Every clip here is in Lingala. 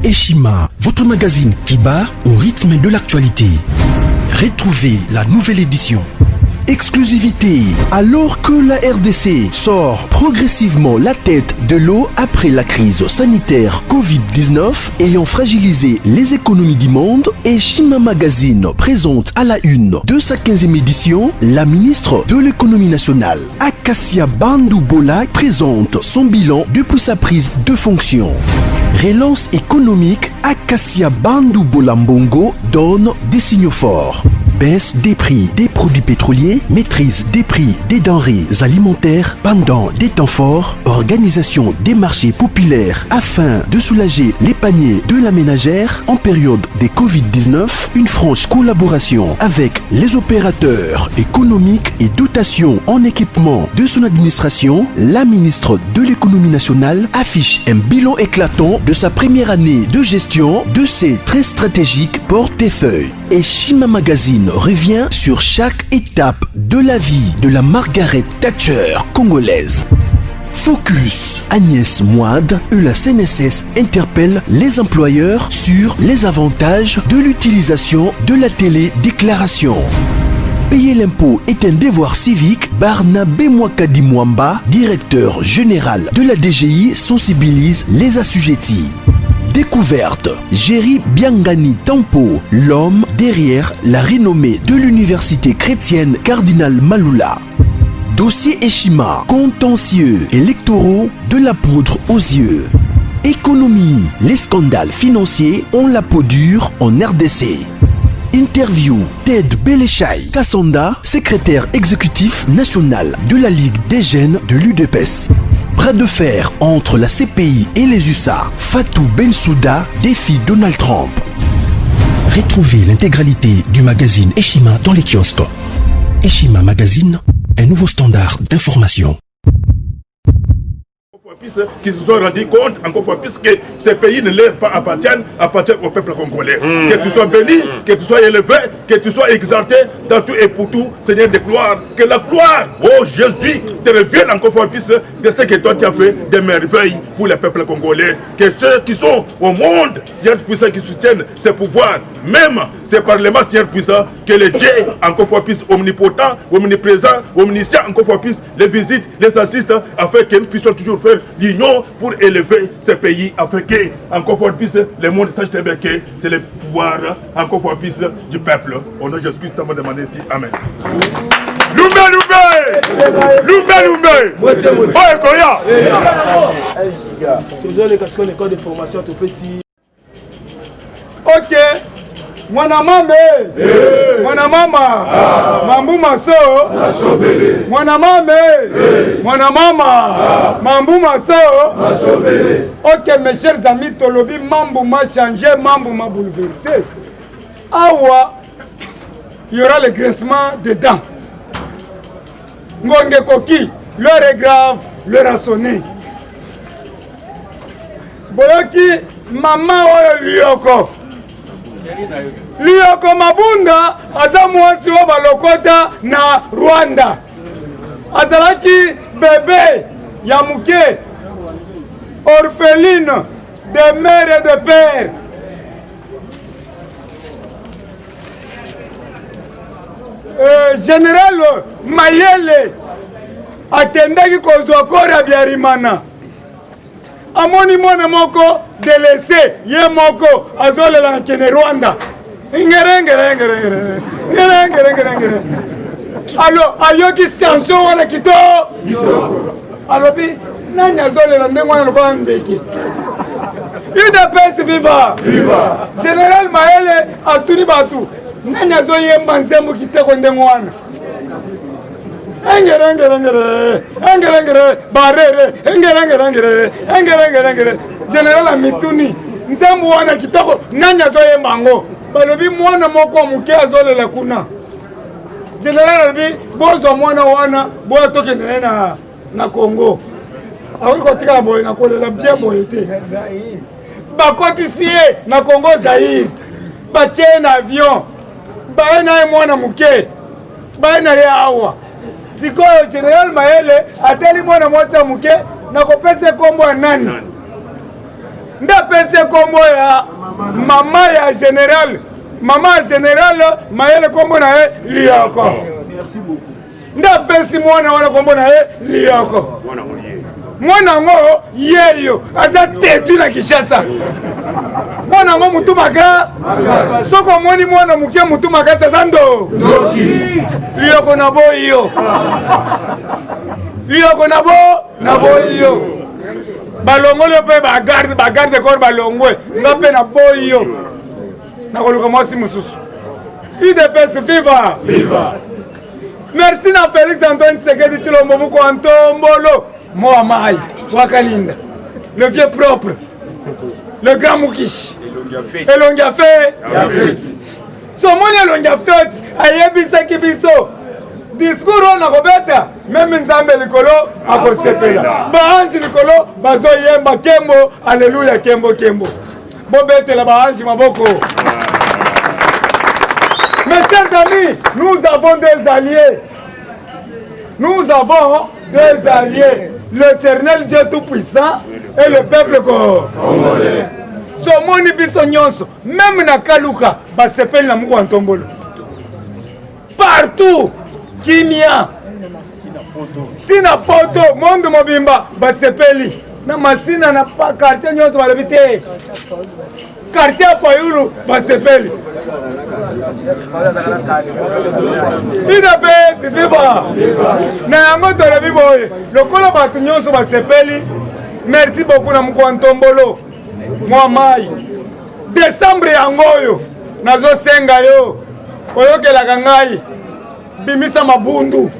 Eshima, votre magazine qui bat au rythme de l'actualité. Retrouvez la nouvelle édition. Exclusivité, alors que la RDC sort progressivement la tête de l'eau après la crise sanitaire Covid-19 ayant fragilisé les économies du monde, Eshima Magazine présente à la une de sa 15e édition la ministre de l'économie nationale, Acacia Bandou-Bola, présente son bilan depuis sa prise de fonction. Relance économique, Acacia Bandou-Bola Mbongo donne des signaux forts. Baisse des prix des produits pétroliers, maîtrise des prix des denrées alimentaires pendant des temps forts, organisation des marchés populaires afin de soulager les paniers de la ménagère en période de Covid-19, une franche collaboration avec les opérateurs économiques et dotation en équipement de son administration, la ministre de l'économie nationale affiche un bilan éclatant de sa première année de gestion de ses très stratégiques portefeuilles. Eshima Magazine revient sur chaque étape de la vie de la Margaret Thatcher congolaise. Focus, Agnès Moide et la CNSS interpellent les employeurs sur les avantages de l'utilisation de la télédéclaration. Payer l'impôt est un devoir civique. Barnabé Mwakadi Mwamba, directeur général de la DGI, sensibilise les assujettis. Découverte, Jerry Biangani Tampo, l'homme derrière la renommée de l'université chrétienne Cardinal Malula. Dossier Eshima, contentieux électoraux de la poudre aux yeux. Économie, les scandales financiers ont la peau dure en RDC. Interview, Ted Belechai Kassonda, secrétaire exécutif national de la Ligue des jeunes de l'UDPS. Bras de fer entre la CPI et les USA. Fatou Bensouda défie Donald Trump. Retrouvez l'intégralité du magazine Eshima dans les kiosques. Eshima Magazine, un nouveau standard d'information. Qui se sont rendus compte, encore fois, puisque ces pays ne leur appartiennent au peuple congolais. Que tu sois béni, que tu sois élevé, que tu sois exalté dans tout et pour tout, Seigneur de gloire. Que la gloire, oh Jésus, te revienne encore fois plus de ce que toi tu as fait des merveilles pour le peuple congolais. Que ceux qui sont au monde, Seigneur puissant, qui soutiennent ce pouvoir, même ce parlement, Seigneur puissant, que les dieux, encore fois plus omnipotents, omniprésents, omniscients, encore fois plus, les visitent, les assistent, afin que nous puissions toujours faire l'union pour élever ce pays, afin que, encore fois plus, le monde sache très bien que c'est le pouvoir, encore fois plus, du peuple. Au nom de Jésus-Christ, nous avons demandé ici. Amen. Ok. Mwana mame, mwana mama, mambu maso, mwana mame, mwana mama, mambu maso. Ok, mes chers amis, tolobi mambu m'a changé, mambu m'a bouleversé. Awa, il y aura le grincement des dents. Ngonge koki, l'heure est grave, l'heure a sonné. Boyoki, maman oyo lioko. Lioko Mabunda aza mwasi wa balokota na Rwanda. Azalaki bébé ya muke, orpheline de mère et de père. Général Mayele atendaki kozwa kora Biarimana. Amoni mwana moko délaissé, ye moko azolela kene Rwanda. Ngere. Allo ayoki sanction wana kito. Allo bi nani azolela ndengo wana kwa ndeki. UDPS viva. Viva. Général Maele atuni batu. Nani azoyemba nzembo kiteko ndengo wana. Engere barere engere General Mituni nzambu wana kitoko nani azoye mango balobi mwana moko muke azolela kuna General bi bozo mwana wana boya tokende na Congo awiko tika boye na kolela bien boyete bakotisie na Congo Zaire batie na avion baena mwana muke baena ye awa Sikoyo General Maele ateli mwana mwasa muke na kopese kombo nani ndapesi kombo ya mama ya général. Mama général mayele kombo na ye Lioko. Ndapesi mwana wana kombo na ye Lioko. Mwana ngo yeyo aza tetu na Kishasa. Mwana ngo mutumaka soko moni mwana muke mutumaka sazando Lioko na boyo. Lioko na boyo. Balongole pe bagarde corps balongwe ngape na boyo. Nakoluka mwasi mususu. IDPS viva. Viva. Merci na Félix Antoine Tshisekedi Tshilombo Muko Antombolo. Moi Mai, Wakalinda. Le vieux propre. Le grand Mukish. Elongia fait. Somoni elongia fait. Ayebisa kibiso. Discours na kobeta. Même Nzambe likolo akosepela. Baanzi likolo bazo yemba kembo. Alléluia kembo kembo. Bobete la baanzi maboko. Mes chers amis, nous avons des alliés. Nous avons des alliés. L'Éternel Dieu Tout-Puissant et le peuple congolais. Somoni biso nyonso, même na Kaluka, basepeli na Muko Antombolo. Partout, Kimia, Tina Poto, Monde Mobimba, basepeli. Na Masina na pa quartier nyonso balabite. Quartier Fayulu, basepeli. IDPS viva. Na yango tole biboye. Lokola batu nyonso basepeli. Merci beaucoup na Muko Antombolo. Moi mai. Décembre yangoyo. Nazo senga yo. Oyokelaka ngai. Bimisa mabundu.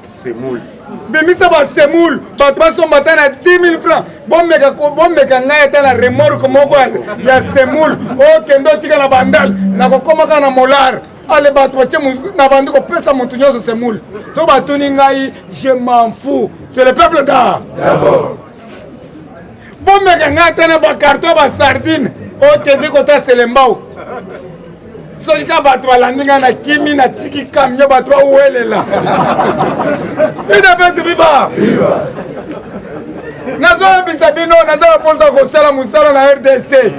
Semoule. Bimisa ba semoule. Batu basomba na 10 000 francs. Bombeka ngai ata na remorque moko ya semoule. O kendo tika na bandal. Na kokoma kana na molar. Ale batu bache na bandi ko pesa mutu nyonso semoule. So batu ni ngai, je m'en fous. C'est le peuple d'abord. Bombeka ngai ata na ba carton ba sardine. O kendo kota selembao. Soki ka batu balandinga na kimi na tiki kamyo batu uwelela. IDPS viva. Viva. Nazo bisabino nazo posa ko sala musala na RDC.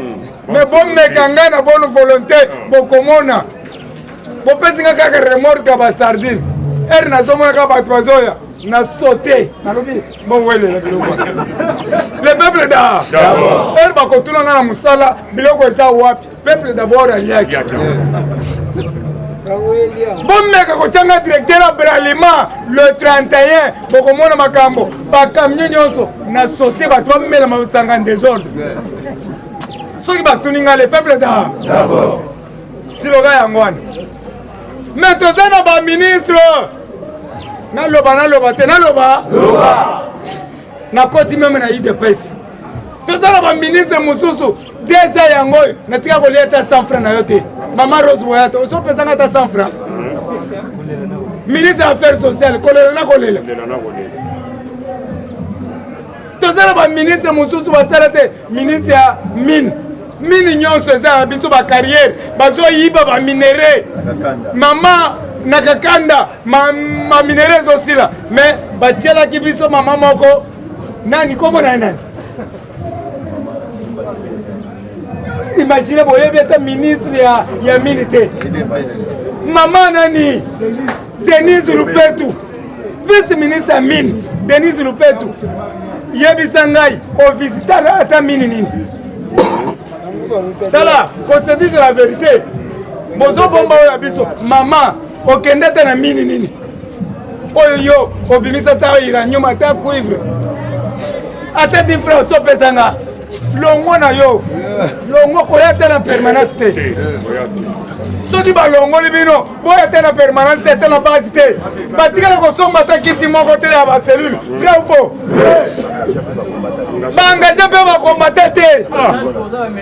Mais bon mekanga na bonne volonté bokomona. Bo pesinga kaka remorque ba sardine. Nazo mona ka batu bazoya na sauter. Nalobi bon welela biloko. Le peuple d'abord. Ba kotuna na musala biloko eza wapi? Peuple d'abord aliaki. Bommeka kochanga directeur à Bralima le 31 bokomona makambo bakamyo nyonso na sauté bato bamela masanga en désordre. Soki batuninga le peuple d'abord. Siloga yangwana. Mais tozana ba ministre naloba te naloba na koti meme na IDPS. Tozana ba ministre mususu deza yangoy natika koleta 100 francs na yote. Maman Rose Boyata, on s'en pesanga ta 100 francs. Ministre des Affaires sociales, kolela na kolela. Tozala ba ministre mususu basarate, ministre ya mine. Mine nyonso za biso ba carrière, bazo yiba ba minéraux. Mama nakakanda ma minéraux aussi là, mais batiela ki biso mama moko nani komo na nani. Imaginez boye beta ministre ya milité. Maman nani Denise Lupetu. Vice ministre ya mine Denise Lupetu. Yebisa ngai o visiteur ata mine nini. Dala, qu'on se dise la vérité. Bozo bomba oya biso maman okendeta na mine nini. Oyo yo obimisa ta iranium ata cuivre. Ata difference so pesanga. Longo na yo. Longo koyata na permanence te. Soki ba longo libino, boyata na permanence te na base te. Batika ko somba ta kiti moko te ya ba cellule. Vrai ou faux? Ba engagé pe ba combattre te.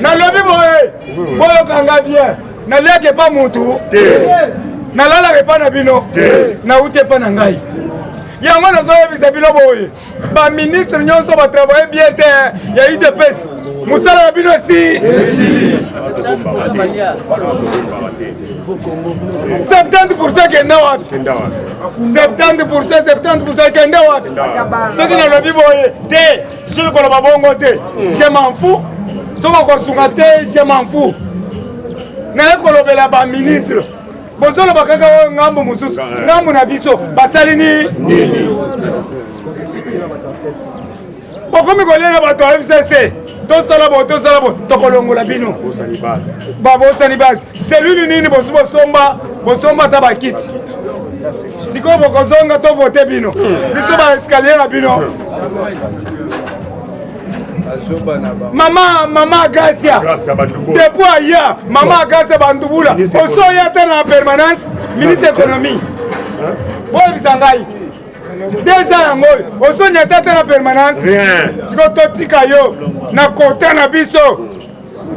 Na lobi boye. Boyo kanga bien. Na leke pa mutu. Na lala pa na bino. Na ute pa na ngai. Yango na zoye bisabilo boye. Ba ministre nyonso ba travailler bien te ya IDPS. Musala na bino si. 70% kenda wapi? 70% kenda wapi? Soki na lobi boye te, je le koloba bongo te. Je m'en fous. soko kosunga te je m'en fous naye kolobela baministre bozoloba kaka oyo ngambo mosusu ngambo na biso basali nini bokomi kolela bato ya FCC tosala bo tokolongola bino babosani base selule nini bosi bosomba ta bakiti sikoyo bokozonga tovote bino biso baeskalier na bino mama Agasia depuis aya mama Agasia bandubula osoya te na permanence ministre économie boyebisa ngai 2 ans yango oyo osonya te na permanence siko totika yo na kota na biso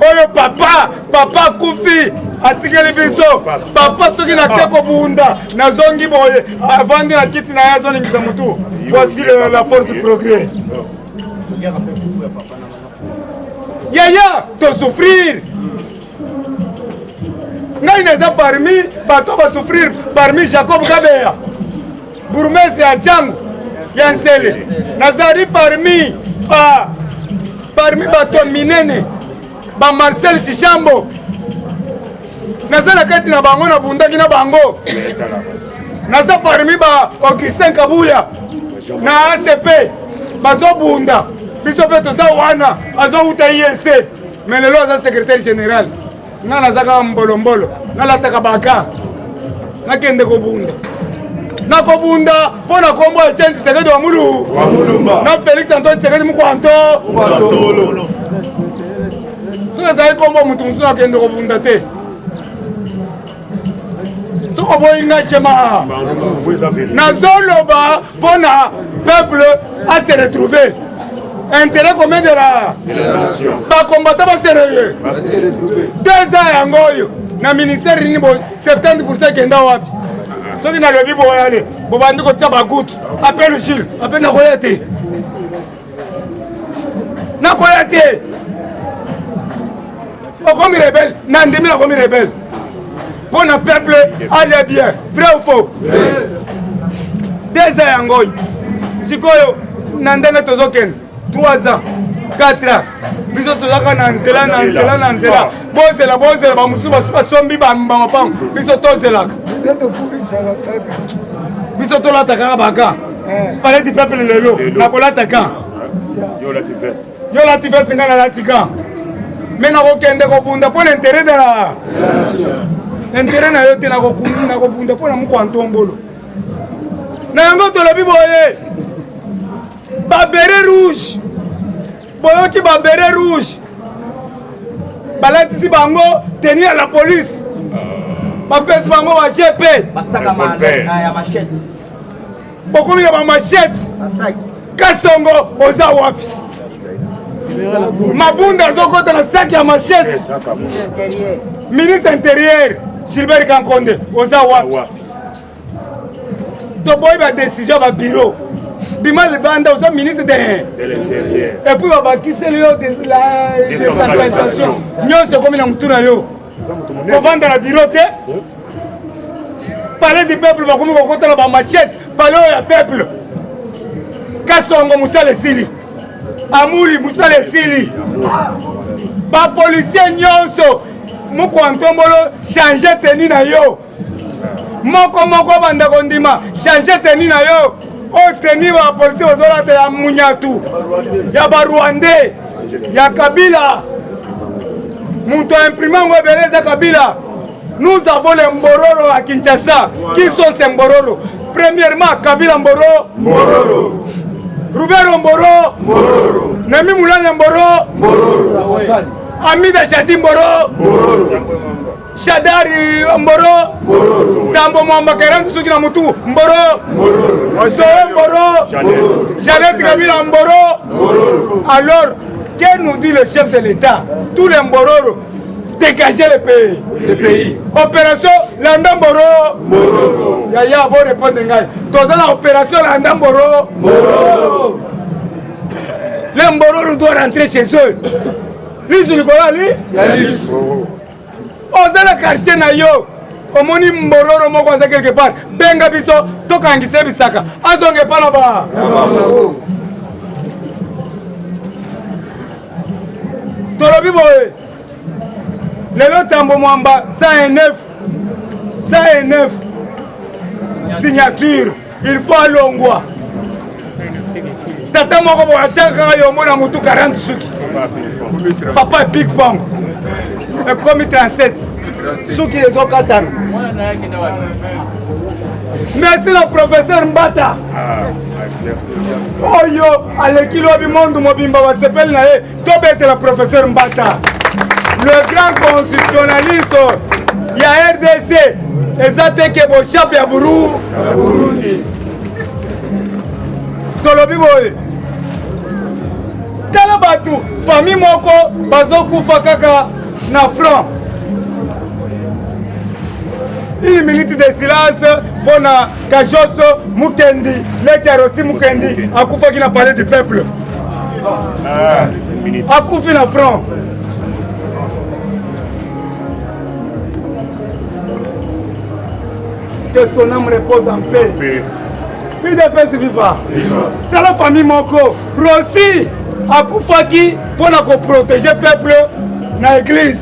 oyo papa kufi atikeli biso papa soki nake kobunda nazongi boye avandi na kiti na ye azoningisa mutu. Voici la force du progrès. Yaya tosouffrir ngai naza parmi bato basouffrir parmi Jacob Kabeya bourgmestre ya Django ya Nsele nazali parmi bato minene ba Marcel Sichambo nazala kati na bango na bundaki na bango naza parmi ba Augustin Kabuya na ACP bazobunda biso pe toza wana azouta IEC mais lelo aza secrétaire général nga nazaka mbolombolo nalataka baka nakende kobunda nakobunda mpo na kombo Etienne Tshisekedi wa Mulumba na Félix Antoine Tshisekedi Mukwanto soki ezali kombo mutu mosusu akende kobunda te soko boyi nga chema nazoloba mpo na peuple a se retrouver intérêt commun de la bakombata basereye 2 ans yango oyo na ministère nini bo 70% ekenda wapi soki nalobi boyale bobandi kotia bakutu apele Gilles ape nakoya te okomi rebelle na ndemi nakomi rebelle mpo na peuple alia bien vrai ou faux 2 ans yango oyo sikoyo na ndenge tozokende 3 ans 4 ans biso tozaka na nzela bozela bamosusu basi basombi bamapango biso tozelaka biso tolataka baka palais du peuple lelo nakolataka yo lati veste ngai nalatika me nakokende kobunda mpo na intérêt de la intérêt na yo te nakobunda mpo na Mukwanto mbolo na yango tolobi boye babere rouge boyoki babere rouge balatisi bango tenir à la police bapesi bango ba GP bokomi ya bamachete Kasongo oza wapi mabunda azokota na saki ya machete ministre intérieur Gilbert Kankonde oza wapi toboyi ba décision ba bureau bima libanda oza ministre de l'intérieur et puis babakiseli yo décentralisation nyonso ekomi na mutu na yo kovanda na bureau te palais du peuple bakomi kokota na bamachete palais oyo ya peuple Kasongo musala esili Amuli musala esili bapolisier nyonso Mukwanto mbolo changer tenue na yo moko banda kondima changer tenue na yo o tenue ba police bazolata ya munyatu ya barwandais ya Kabila muto imprimé ngo beleza Kabila. Nous avons les Mbororo à Kinshasa. Qui sont ces Mbororo? Premièrement Kabila Mbororo, Roubero Mboro, Nemi Moulanya Mboro, Amida Chati Mboro, Shadari Mboro, Tambo Mwamba Kerantu Sukina Mutu Mboro, Zoé Mboro, Janet Kabila Mboro. Alors, qu'est-ce que nous dit le chef de l'État? Tous les Mbororo, dégagez le pays. Opération Landamboro. Yaya, bon répondre. Dans la opération Landamboro. Les Mbororo doivent rentrer chez eux. Lui, sur le colon, dans le quartier Nayo, au moni Mbororo, mon conseil quelque part. Benga biso, tokangise bisaka. Azonge pas là-bas. tolobi boye lelo tambo mwamba 109 signature il faut alongwa tata moko boye atiaka yo mona mutu 40 suki papa big pong ekomi 37 suki ezokatana. Merci le professeur Mbata. Oyo aleki lobi mondu mobimba wa sepel na ye tobete le professeur Mbata. Le grand constitutionnaliste ya RDC ezate bo chape ya Burundi. Tolobi boye. Tala batu famille moko bazokufa kaka na front. Une minute de silence pour Kajoso Mukendi, le Karosi Mukendi, Akoufa qui n'a parlé du peuple. Akoufi na front. Que son âme repose en paix. Puis de paix viva. Dans la famille Moko, Rossi, Akoufa qui pour protéger le peuple dans l'église.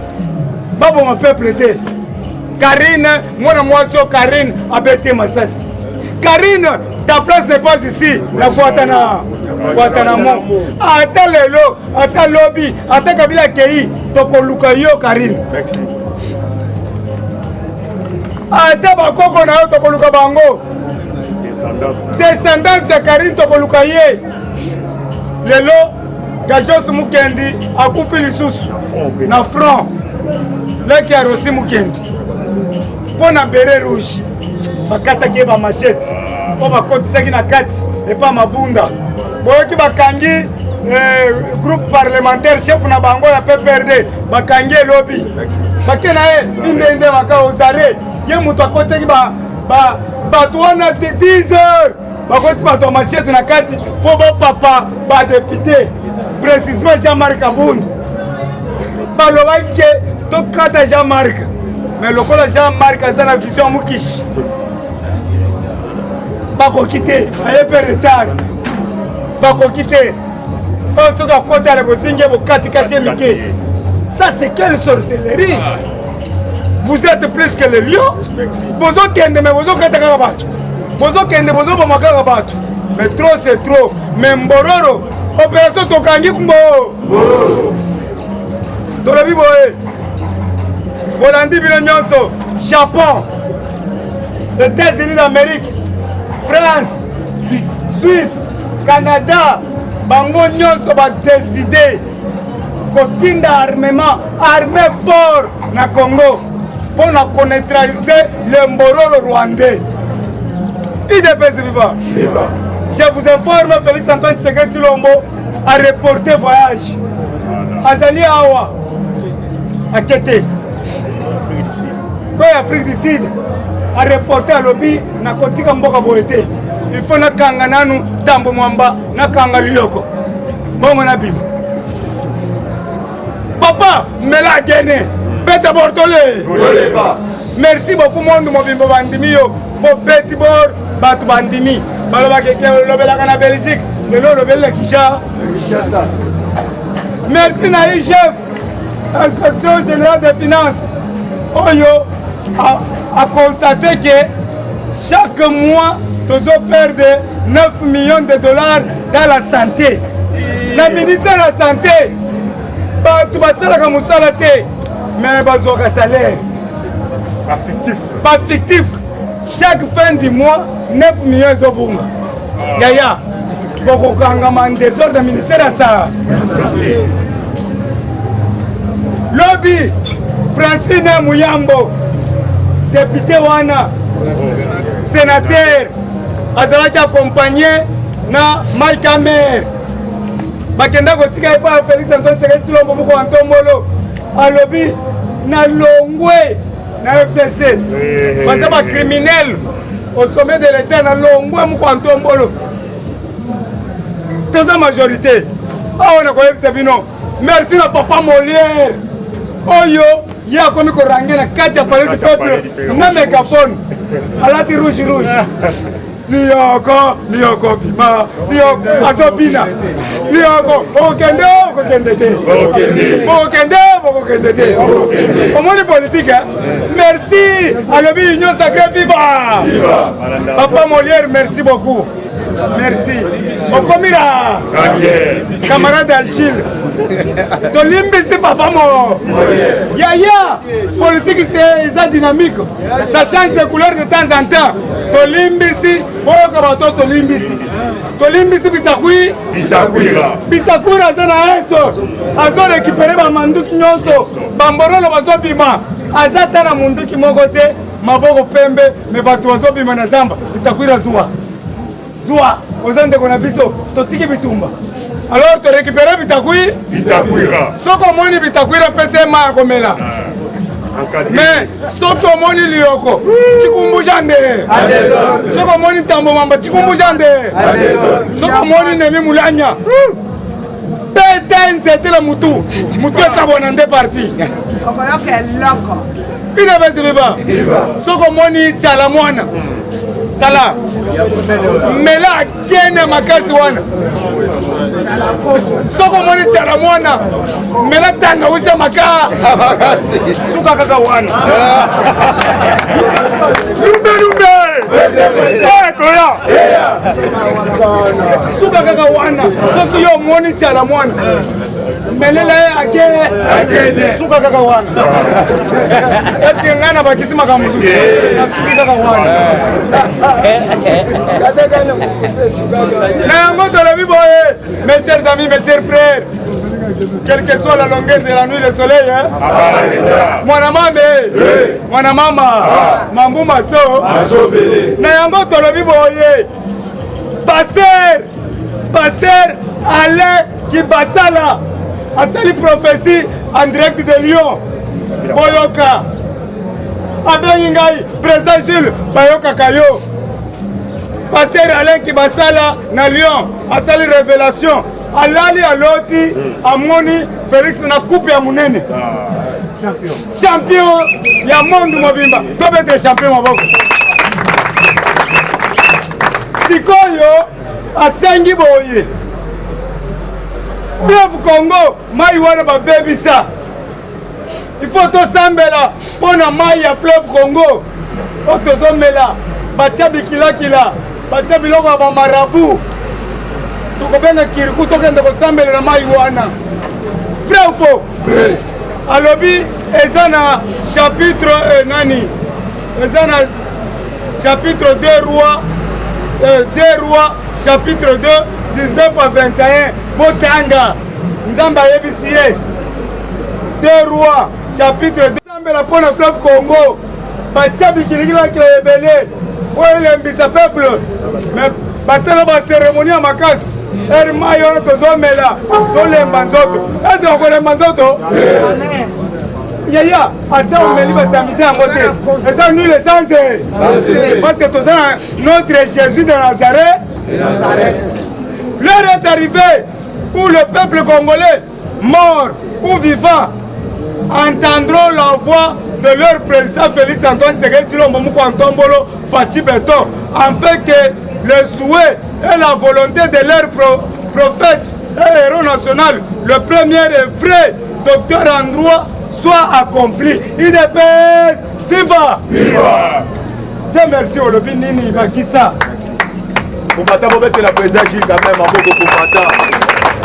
Pas pour mon peuple était. Karine, moi Karine a bêté Massas. Karine, ta place n'est pas ici, la Guantanamo. Attends Lelo, attends Lobby, attends Kabila Kei, Toko Lukayo Karine. Merci. Attends Bakoko na Toko Lukabango. Descendance de Karine Toko Lukaye. Lelo, Kajos Mukendi, Akoufi Lisusu, na front. Le qui a reçu Mukendi. Pour na beret rouge bakata ke ba machette po bakotisa ki na kati et pas mabunda boyo ki bakangi groupe parlementaire chef na bango ya PPRD bakangi lobby bakena inde maka ozare ye muto akote ki ba wana de 10 heures bakoti ba machette na kati po ba papa ba député précisément Jean-Marc Abund balobaki ke to kata Jean-Marc. Mais le collège Jean-Marc a la vision Moukish. Bako quitter, aye per retard. Bako quitter. On se doit compter les bosingues au 4 mike. Ça c'est quelle sorcellerie? Vous êtes plus que les lions. Bozo kende mais bozo kataka batu. Bozo kende bozo bomaka batu. Mais trop c'est trop. Mais mbororo opération tokangi kumbo. Dans la vie boye. Bolandi Bilonyonso, Japon, États-Unis d'Amérique, France, Suisse, Canada, Bango Nyonso va décider kotinda armement, armée fort na Congo pour neutraliser le Mbororo rwandais. IDPS viva. Je vous informe, Félix Antoine Tshisekedi Tshilombo a reporté voyage. Azali Awa, à Kété. Afrique du Sud a reporté à lobby na kotika mboka boete. Il faut na kanga nanu tambo mwamba na kanga lioko. Bongo na bima. Papa, mela gene. Beta bortole. Merci beaucoup monde mobimbo bandimi yo. Fo beti bor bat bandimi. Baloba keke lobela kana Belgique. Lelo lobela Kisha. Merci na chef. Inspection générale des finances. Oyo a constaté que chaque mois, nous perdons 9 millions de dollars dans la santé. Le ministère de la Santé, tu vas faire comme ça, mais tu vas un salaire. Pas fictif. Chaque fin du mois, 9 millions de dollars. Yaya, beaucoup de désordre du ministère de la Santé. Lobby, Francine Mouyambo. Député wana sénateur azalaki accompagné na Mike Amer bakenda kotika pa Félix Antoine Tshisekedi Tshilombo moko antombolo alobi na longwe na FCC baza ba criminel au sommet de l'état na longwe moko antombolo toza majorité aona ko FCC bino merci na papa Molière oyo ya komi ko rangena kati ya palais du peuple na mégaphone alati rouge lioko bima lioko azobina lioko okokende te omoni politique merci alobi union sacrée viva papa Molière merci beaucoup merci okomira camarade Agile tolimbisi papa mo yaya politique c'est dynamique ça change de couleur de temps en temps tolimbisi oyoka bato tolimbisi bitakwira aza na esto azorekipere bamanduki nyonso bamborolo bazobima aza ta na munduki moko te maboko pembe me bato bazobima na zamba bitakwira zuwa oza ndeko na biso totiki bitumba alors torekipere bitakwira soko omoni bitakwira pese ma ya komela mais soki omoni lioko tikumbuja nde soki omoni ntambo mamba tikumbuja nde soki omoni nemi mulanya pete nzetela mutu ekabona nde parti ina besi viva soki omoni tiala mwana tala mela akene makasi wana soko moni tiala mwana mela tanga usa maka suka kaka wana lumbe koya suka kaka wana soki yo moni tiala mwana melela ye akene suka kaka wana eske ngana bakisi makamuzu nasuki kaka wana mes chers amis, mes chers frères, quelle que soit la longueur de la nuit, le soleil, mwana mama, mambu maso, na yango tolobi boye, pasteur Alain Kibasala, asali prophétie en direct de Lyon, boyoka, abengi ngai, président Jules, bayoka kayo. Pasteur Alain Kibasala na Lyon asali révélation alali aloti amoni Félix na coupe ya munene champion ya monde mobimba tobete champion maboko sikoyo asengi boye fleuve Congo mai wana babebisa il faut tosambela pona mai ya fleuve Congo otozomela batia bikilakila batia biloko ya bamarabu tokobenga kiriku tokende kosambelela mai wana vrai ou faux alobi eza na chapitre eza na chapitre 2 rois chapitre 2 19 à 21 botanga nzambe ayebisi ye 2 rois chapitre 2 sambela mpona fleuve Congo batia bikilikilakila ebele oyo elembisa peuple mais basala bacérémonie ya makasi eri mai wana tozomela tolemba nzoto esi okolemba nzoto yaya ata omeli batambisa yango te eza nul esanze parce que toza na notre Jésus de Nazareth. L'heure est arrivée où le peuple congolais mort ou vivant entendront la voix de leur président Félix Antoine Tshisekedi Tshilombo Mukwantambolo Fachi Beton, afin que le souhait et la volonté de leur prophète et héros national, le premier et vrai docteur en droit, soit accompli. UDPS, viva! Viva! Dieu merci au lobby Nini Bakissa. Combattant, vous mettez la présence quand même à beaucoup combattant.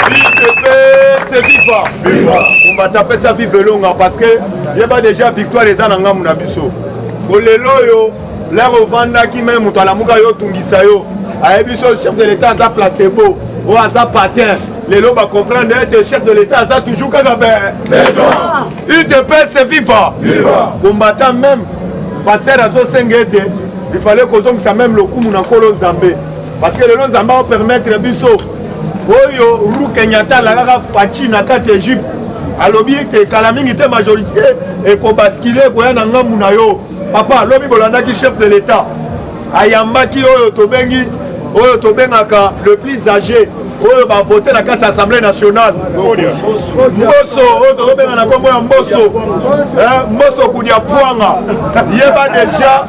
UDPS, c'est viva! Viva! Combattant, peut ça vive longa parce que il y a déjà victoire des ananga munabiso. Koleloyo, l'air au vanda qui même ou à la muga yo tungisayo. Ayebiso chef de l'État a placé beau, ou a patin. Les lots va comprendre être chef de l'État a toujours kagabe. UDPS, c'est viva! Viva! Combattant même, pasteur Azo Sengete, il fallait qu'on ait même le coup mon encore Zambé. Parce que le nom Zamba va permettre biso. Oyo Ru Kenyatta la Rafa Pachi na kati Égypte. Alobi te Kalaming était majorité et ko basculer ko yana ngamuna yo. Papa lobi bolanda ki chef de l'État. Ayamba ki oyo tobengi oyo tobengaka le plus âgé oyo ba voter na kati assemblée nationale mboso oyo benga na kombo ya mboso mboso kudia pwanga yeba déjà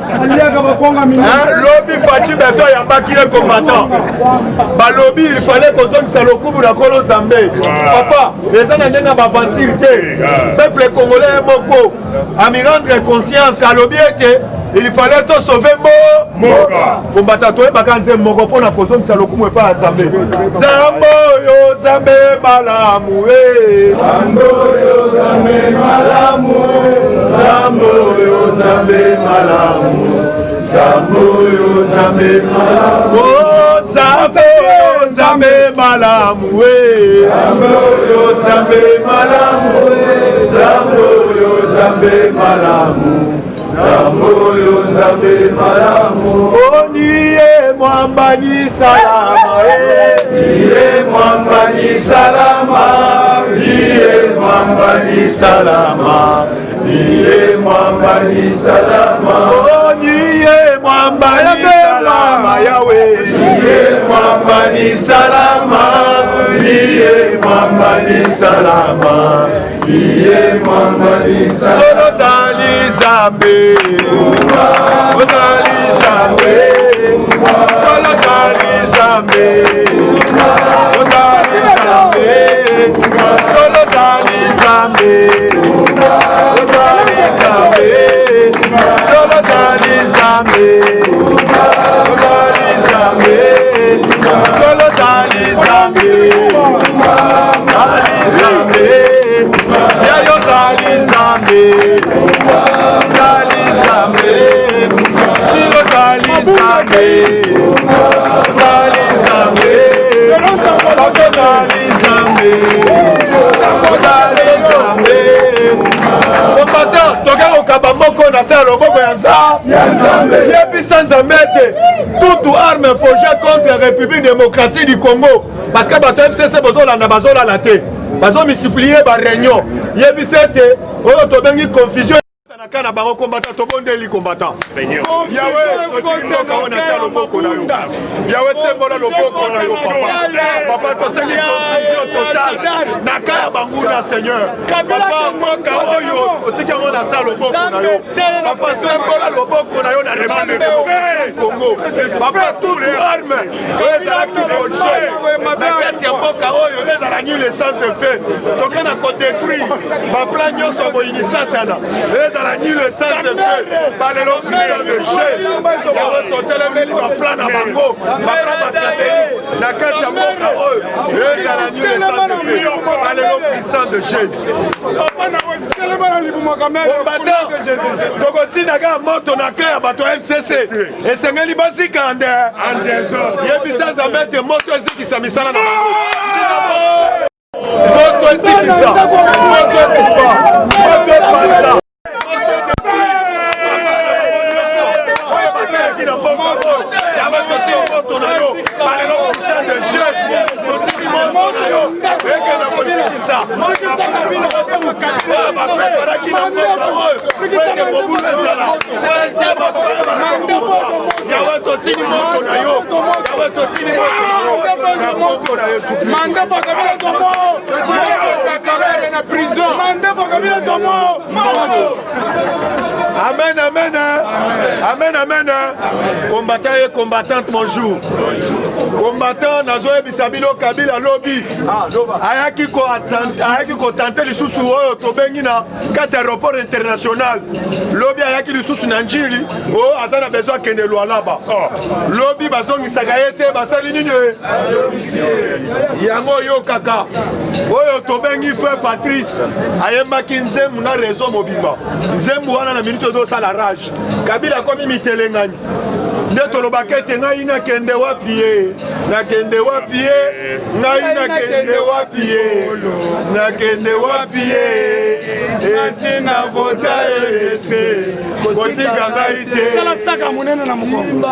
lobby Fachi Beto ya bakile combattant ba lobby il fallait kozongisa lokubu na kolo Nzambe papa eza na ndenge ba aventure te peuple congolais moko a mi rendre conscience à lobby ete il fallait to sauver Moka combattant to ebaka nze moko pona kozongisa lokumu epa Nzambe Zambo yo Nzambe malamu Zambo yo Nzambe malamu Zambo yo Nzambe malamu Zambo yo Nzambe malamu Zambo yo Nzambe malamu Zambo yo Nzambe malamu Zambo yo Nzambe malamu Zambo yo Nzambe malamu Niye mwamba ni salama Niye mwamba ni salama Niye mwamba ni salama Niye mwamba ni salama Niye mwamba ni salama Yahweh Niye mwamba ni salama Niye mwamba ni salama Niye mwamba ni salama Solo zali Nzambe Ozali Nzambe Solo zali Nzambe Ozali Nzambe Solo zali Nzambe Ozali Nzambe Solo zali Nzambe Ozali Nzambe Solo zali Nzambe Zali Nzambe Yayo zali Nzambe Zali Nzambe Shilo zali Nzambe Zali Nzambe Ojo zali Nzambe Zali Nzambe Combattant toka okaba moko na sa loboko ya Nzambe yebisa Nzambe te toute arme forgée contre la République démocratique du Congo parce que bato FCC bozolanda bazolala te bazomultiplier ba réunion yebisa te oyo tobengi confusion Kana bango combattant to bondeli combattant Seigneur Yahweh ko na sa loboko na yo Yahweh sembola loboko na yo papa to sengi confusion totale na kaya banguna Seigneur papa moka oyo otika na sa loboko na yo papa sembola loboko na yo na remande Congo papa toute arme ezala ki forger na kati ya moka oyo ezala ni l'essence de fait donc na ko détruire ba plan nyonso boyini satana ezala ni le sens de feu par le puissant de Jésus yawe totelemeli baplan na bango baplan bakateli na kati ya mboka oyo ezala ni le sens de feu par le puissant de Jésus combattant tokotina kaka moto na kaya bato FCC esengeli basika nde yebisa Nzambe ete moto ezikisa misala na bango moto ezikisa moto ekupa moto epasa Amen, amen, amen, amen. Combattant et combattante, bonjour. Combattant, Nazoé Bissabino Kabila Lobby. Ayaki ko tenter les sous Tobengina, 4 aéroports international. Lobby Ayaki les sous Nanjili. Oh, Azana besoin qu'elle ne loie là-bas. Lobby Bazong Isagaete, Basali Nine. Yango Yo Kaka. Oh, Tobengi Frère Patrice. Ayemba Kinzem, na raison mobima. Zem wana na minute do sa la rage. Kabila komi mitelengani. Neto lobakete ngai na kende wapie. Na kende wapie. Ngai na kende wapie. Na kende wapie. Esi na vota EDC. Kotika ngai te. Kala saka munene na mukongo.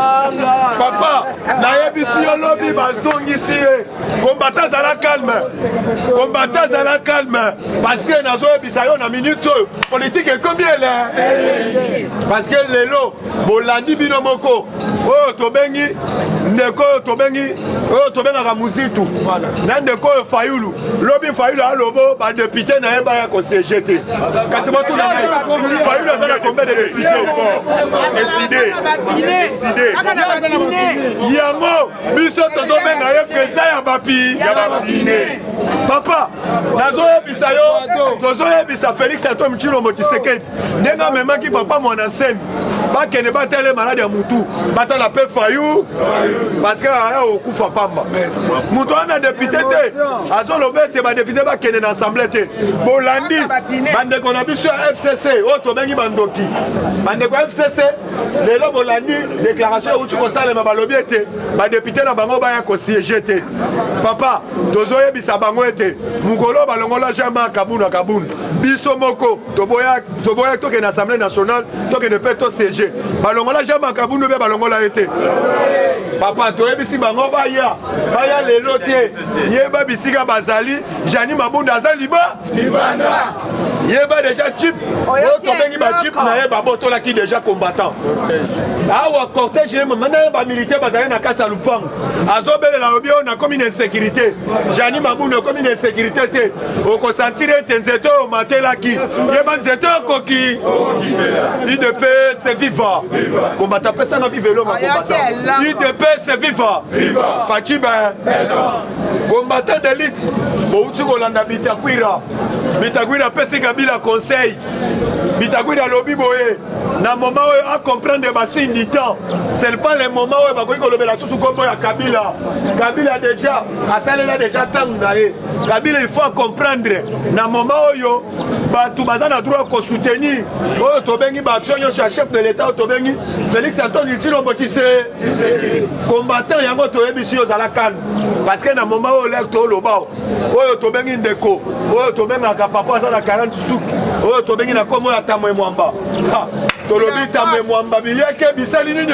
Papa, na yebisi yo lobi bazongisi e. Combattant zala calme. Combattant zala calme. Parce que nazo yebisa yo na minute politique est combien là? Parce que lelo bolandi bino moko oyo tobengi ndeko oyo tobengaka muzitu na ndeko oyo Fayulu lobi Fayulu alobo badepute na ye baya kosiege te kasi botuna Fayulu aza na combien de députés yango biso tozobenga ye président ya bapine papa nazoyebisa yo tozoyebisa Félix Antoine Tshilombo Tshisekedi ndenge amemaki papa mwana nsemi bakende batele maladi ya mutu batala pe Fayulu parce que aya okufa pamba mutu wana député te azoloba ete badepute bakende na assemblée te bolandi bandeko na biso ya FCC oyo tobengi bandoki bandeko ya FCC lelo bolandi déclaration euti kosalema balobi ete badepute na bango baya kosiege te papa tozoyebisa bango ete mokolo balongola Jean-Marc Kabunda biso moko toboya tokende na assemblée nationale tokende mpe tosiege balongola Jean-Marc Kabunda mpe balongola ete papa toyebisi bango baya lelo te yeba bisika bazali Jani Mabunda aza libanda yeba déjà chip oyo tobengi ba chip na yeba botolaki déjà combattant awa cortège maintenant ba militaire bazali na kati ya lupango azobelela lobi oyo na commune insécurité Jani Mabunda commune insécurité te okosentir ete nzete oyo matelaki yeba nzete okoki IDP c'est vivant combattant pesa na vivelo ma combattant IDP c'est vivant Fachi ben combattant d'élite bouti kolanda Bitakwira pesi Kabila conseil Bitakwira lobi boye na moment où à comprendre ba signe du temps c'est pas le moment où ba ko lobela tout comme ya Kabila déjà asalela déjà tant naé Kabila il faut comprendre na moment où ba tout bazana droit ko soutenir oyo tobengi ba action yo chef de l'état tobengi Félix Antoine Tshilombo Tshisekedi combattant yango toyebisi yo zala kan parce que na moment où l'électo loba oyo tobengi ndeko oyo tobenga papa za na 40 souk oyo tobengi na komo ya Tamwe Mwamba tolobi Tamwe Mwamba bileke bisali nini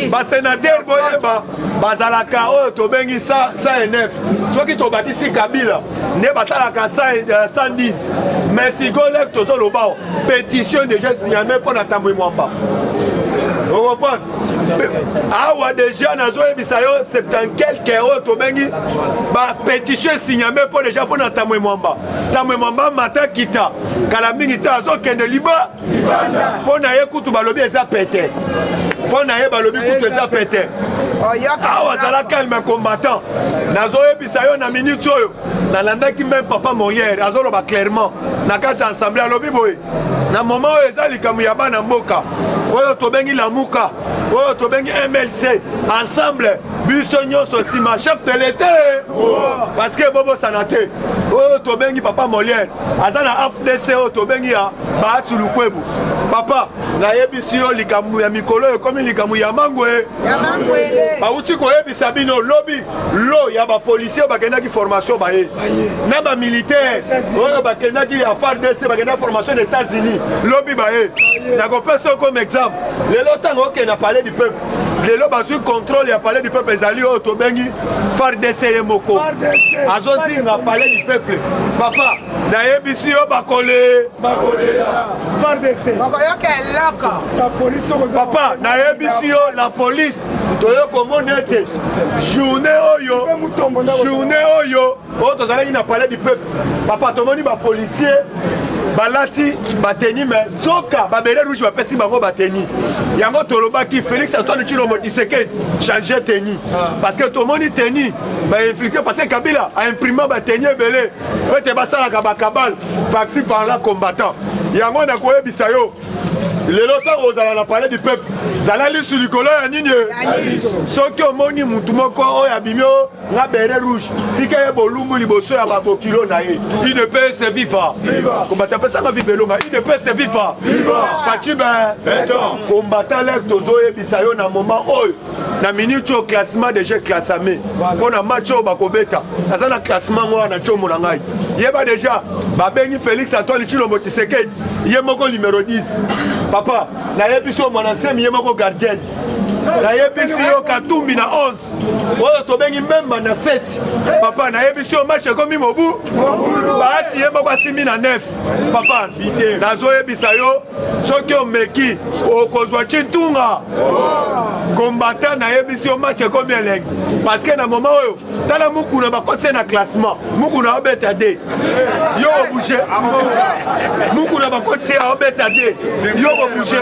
ba sénateur boyeba bazalaka oyo tobengi 109 soki tobadisi Kabila ne basalaka 110 mais si golek tozoloba pétition déjà signée pour na Tamwe Mwamba vous comprenez? Awa déjà nazoyebisa yo 70 quelques euros tobengi ba pétition signée pour déjà pour na Tamwe Mwamba mata kita kala mingi ta azokende liba pona ye kutu balobi eza pété pona ye balobi kutu eza pété awa zala calme combattant nazoyebisa yo na minute oyo nalandaki même papa Morière azoloba clairement na kati ensemble alobi boye na moment oyo eza likambo ya bana mboka oyo tobengi lamuka oyo tobengi MLC ensemble biso nyonso sima chef de l'état parce que bobo sanate oyo tobengi papa Molière aza na AFDC oyo tobengi ya Bahati Lukwebu papa nayebisi yo likambo ya mikolo oyo komi likambo ya mangwe bauti koyebisa bino lobi lo ya bapolisier bakendaki formation baye na bamilitaire oyo bakendaki ya FARDC bakendaki formation des États-Unis lobi baye nakopesa comme exemple lelo ntango okende palais du peuple lelo bazwi contrôle ya palais du peuple ezali oyo tobengi FARDC ye moko azozinga palais du peuple papa nayebisi yo papa nayebisi yo la police toyo komona ete journée oyo tozalaki na palais du peuple papa tomoni bapolisier balati bateni mais nzoka babere rouge bapesi bango bateni yango tolobaki Félix Antoine Tshilombo Tshisekedi changer teni parce que tomoni teni bainfiltré parce que Kabila a imprimé bateni ebele ete basalaka bakabale par-ci par-là combattant yango nakoyebisa yo lelo ntango ozala na palais du peuple zala lisu likolo ya nini soki omoni mutu moko oyo abimi o nga bere rouge tika ye bolumbu liboso ya babokilo na ye il ne peut se vivre kombata pesanga vivelonga il ne peut se vivre faci ben kombata lek tozoyebisa yo na moment oyo na minute oyo classement déjà classame mpo na match oyo bakobeta aza na classement ngo wana tiomo na ngai yeba déjà babengi Félix Antoine Tshilombo Tshisekedi ye moko numéro 10 papa nayebisi yo mwana nsemi ye moko gardien nayebisi yo Katumbi na 11 oyo tobengi Mbemba na 7 papa nayebisi yo match ekomi mobu Bahati ye moko asili asimi na 9 papa nazoyebisa yo soki omeki okozwa chitunga combattant nayebisi yo match ekomi elengi parce que na moment oyo tala mukuna bakotise na classement mukuna obeta de yo obouge mukuna bakotise obeta de yo obouge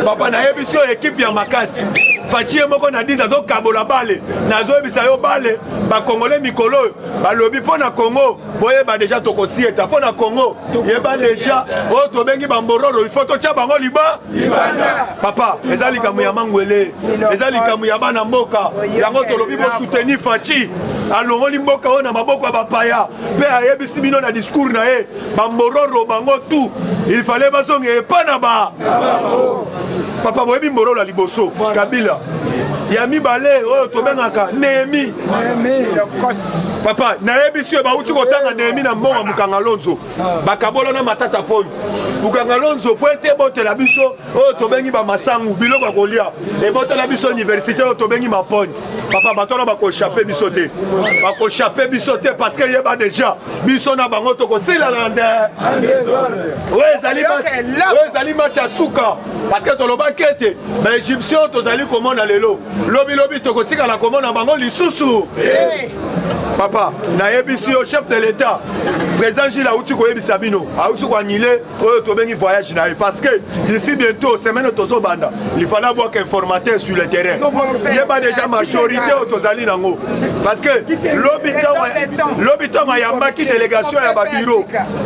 papa nayebisi yo équipe ya makasi fatie moko na 10 azokabola bale nazoyebisa yo bale bakongole mikolo oyo balobi mpo na Congo boyeba deja tokosieta mpo na Congo yeba deja oyo tobengi bambororo ifo totya bango libanda papa eza likambo ya mangwele eza likambo ya bana mboka yango tolobi bosoutenir faci alongoli mboka oyo na maboko ya bapaya mpe ayebisi bino na discours na ye bambororo bango tu il fallait bazonga epa na ba papa boyebi mbororo ya liboso Kabila ya mibale oyo tobengaka Nehemi papa nayebisi yo bauti kotanga Nehemi na mbongo mukanga Lonzo bakabola na matata poni mukanga Lonzo po ete botela biso oyo tobengi bamasangu biloko ya kolia ebotela biso université oyo tobengi maponi papa batona bakochape biso te parce que yeba deja biso na bango tokosilana nde oyo ezali match ya suka parce que tolobaki ete baégyptien tozali komona lelo lobi tokotikala komona bango lisusu papa nayebisi yo chef de l'état président Gilles auti koyebisa bino auti koannule oyo tobengi voyage na ye parce que d'ici bientôt semaine tozobanda il fallait avoir qu'informateur sur le terrain yeba déjà majorité oyo tozali nango parce que lobi ntongo ayambaki délégation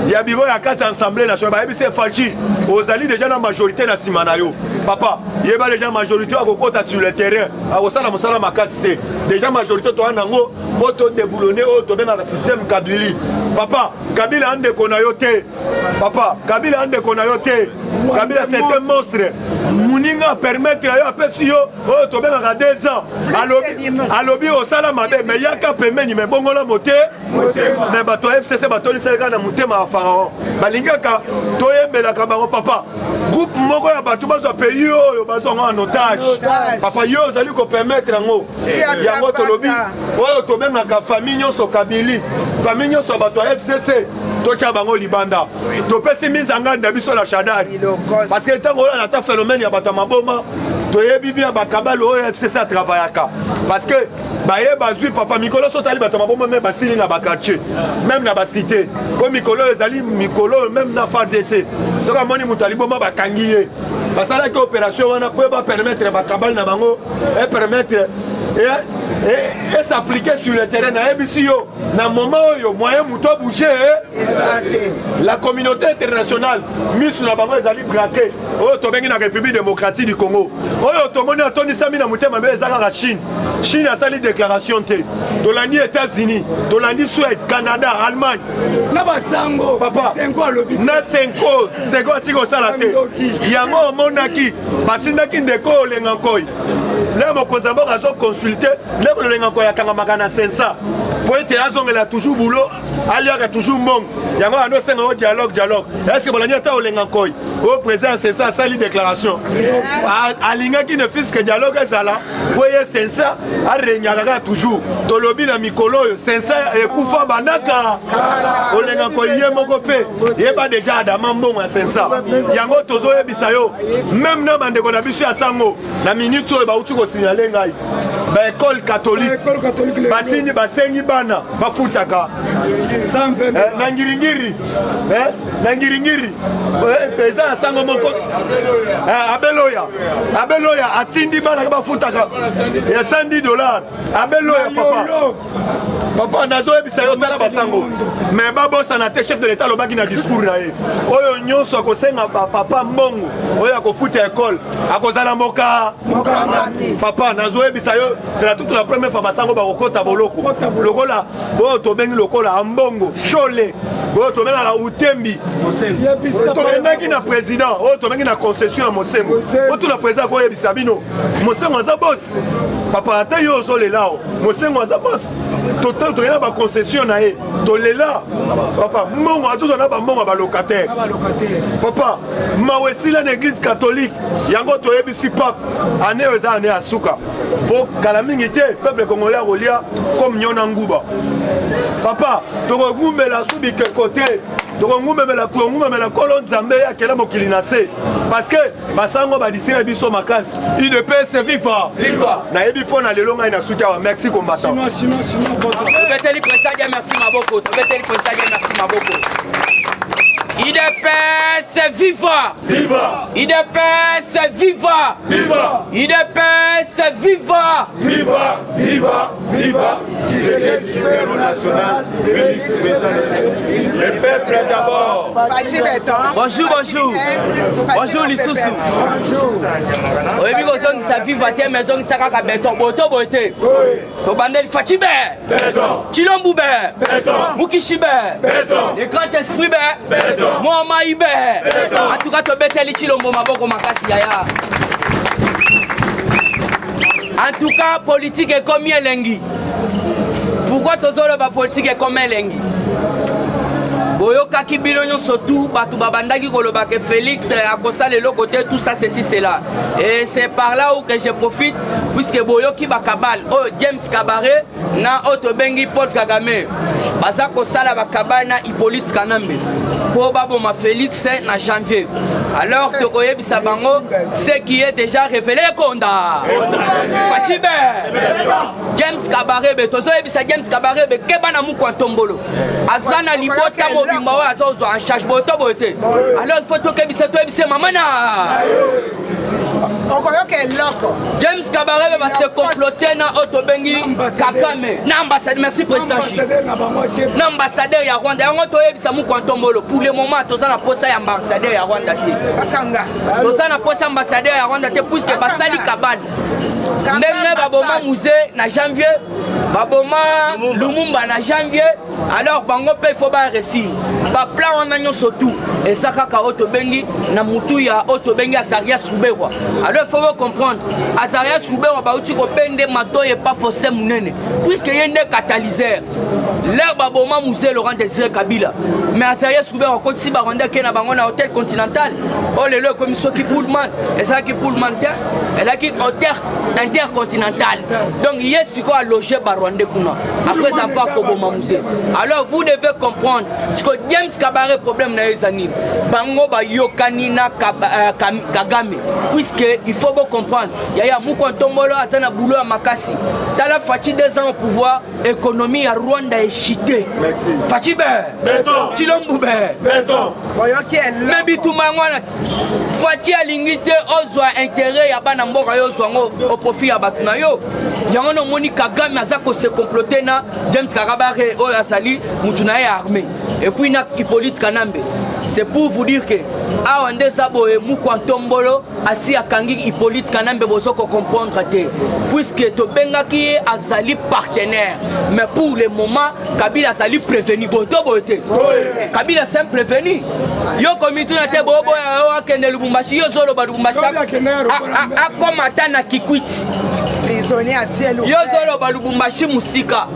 ya biro ya kati assemblée nationale bayebisi Faci ozali déjà na majorité na nsima na yo papa yeba déjà majorité akokota sur le terrain akosala mosala makasi te déjà majorité toa nango po todeboulonne oyo tobengaka système Kabili papa Kabila andeko na yo te papa Kabila andeko na yo te Kabila c'est un monstre muninga permettre yo apesi yo oyo tobengaka 2 ans alobi osala mabe me yaka pembeni me bongola mote me bato ya FCC batoliseleka na motema ya Pharaon balingaka toyembelaka bango papa groupe moko ya bato bazwa pays oyo bazwanga en otage papa yo ozali kopermettre yango tolobi oyo tobengaka famille nyonso Kabili famille nyonso bato ya FCC totya bango libanda topesi mise en garde na biso na Shadari parce que ntango oyo nata phénomène ya bato ya maboma toyebi bien bakabali oyo FCC atravaillaka parce que baye bazwi papa mikolo so tali bato ya maboma me basili na bakartier même na basité po mikolo ezali mikolo même na FARDC soki amoni moto aliboma bakangi ye basalaki opération wana po bapermettre bakabali na bango epermettre et s'appliquer sur le terrain na ebisi yo na moment oyo moyen muto bouger la communauté internationale misu na bango ezali braqué oyo tobengi na République démocratique du Congo oyo tomoni atondisami na mutema mbe ezalaka Chine asali déclaration te tolandi États-Unis tolandi Suède Canada Allemagne na basango papa na senko atiki osala te yango omonaki batindaki ndeko olenga nkoi le mokonzi mboka azoconsulte ndeko olenga nkoi akangamaka na 500 po ete azongela toujours boulot aliaka toujours mbongo yango andosenga o dialogue est-ce que bolani ata olenga nkoi o président 500 asali déclaration alingaki ne fiske dialogue ezala po ye 500 arenyakaka toujours tolobi na mikolo oyo 500 ekufa bandaka olenga nkoi ye moko mpe yeba deja adama mbongo ya 500 yango tozoyebisa yo même na bandeko na biso ya sango na minute oyo bauti kosignale ngai baekole catholique batindi basengi bana bafutaka na ngiringiri eza na sango moko abeloya atindi bana bafutaka ya $110 abeloya papa nazoyebisa yo tala basango me babosana te chef de l'état alobaki na discours na ye oyo nyonso akosenga papa mbongo oyo akofuta ekole akozala moka papa nazoyebisa yo c'est toute la première fois basango bakokota boloko lokola oyo tobengi lokola mbongo chole oyo tobengaka utembi tobengaki na président oyo tobengi na concession ya mosengo oyo tuna président koyebisa bino mosengo aza bosi papa ata yo ozolela o mosengo aza bosi tokena baconcession na ye tolela papa mbongo azozwa na bambongo ya balocataire papa mawa esila na église catholique yango toyebisi pape ane oyo eza ane ya suka po kala mingi te peuple congolais akolia comme nyona nguba papa tokongumela subi ke côté tokongumela kolo nzambe ya kela mokili na se parce que basango badisire biso makasi UDPS viva nayebi mpo na lelo ngai na suki awa merci combattant tobeteli presadia merci maboko tobeteli presadia merci maboko UDPS viva! Viva! UDPS viva! Viva! UDPS viva! Viva! Viva! Viva! C'est le national. Le peuple d'abord. Bonjour, bonjour. Bonjour, Lissoussou. Oyebi kozongisa viva te mais ozongisa kaka beton boto bote. Tobandeli Fathibe. Beton. Chilombo be. Beton. Mukishibe. Beton. Le grand esprit be. Beton. Moama ibe. En tout cas tobeteli Chilombo maboko makasi yaya. En tout cas politique est comme elengi. Pourquoi tozolo ba politique est comme elengi? Boyoka Kibilonyo surtout, Batou Babandaki Kolobake Félix, Akosa le côté, tout ça, ceci, cela. Et c'est par là où que je profite, puisque Boyoki Bakabal, oh James Kabaré, na Otobengi Paul Kagame, Bazako Sala Bakabal, na Hippolyte Kanambe, pour Baboma Félix, na janvier. Alors, Tokoye Bisabango, ce qui est déjà révélé, Konda. Fathibe, James Kabaré, Tozoye Bisa James Kabaré, Kebana Mukwantombolo, Azana Libota. En charge alors il faut que tu mamana James Kabaré va se comploter na Otobengi Kakame na ambassade merci président na ambassadeur ya Rwanda yango toyebisa Mukwantombolo pour le moment toza na posa ya ambassadeur ya Rwanda te toza na posa ambassadeur ya Rwanda te puisque basali kabali ndenge baboma musée na janvier baboma Lumumba na janvier alors bango pe il faut ba récit ba plan on a nyonso tout et ça kaka Otobengi na mutu ya Otobengi Azarias Ruberwa alors il faut comprendre Azarias Ruberwa ba uti ko bende matoye pas forcé munene puisque yende catalyseur l'air baboma musée Laurent Désiré Kabila mais Azarias Ruberwa quand si ba Rwanda ke na bango na hôtel continental oh le commission qui Pullman et ça qui Pullman elle a qui hôtel intercontinental donc yes siko a logé ba Rwanda kuna après avoir koboma musée alors vous devez comprendre ce que James Kabaré problème na ezani bango ba yokani na Kagame puisque il faut bien comprendre yaya Mukwantombolo azana boulot à Makasi tala Fathi 2 ans au pouvoir économie à Rwanda est chité Fathibe beton Chilombo beton boyoki elle bitu mangwana Fathi alingite ozwa intérêt ya bana mboka yo zwango au profit ya batuna yo yango no moni Kagame azako se comploter na James Kabaré o asali mutuna ya armée et puis na Hippolyte Kanambe c'est pour vous dire que awande sabo e Mukwantombolo asi akangi Hippolyte Kanambe bozoko comprendre te puisque to bengaki azali partenaire mais pour le moment Kabila azali prévenu boto bote Kabila c'est prévenu yo comité na te bobo ya akende Lubumbashi yo zolo ba Lubumbashi akomata na Kikwiti prisonnier à ciel yo zolo ba Lubumbashi musika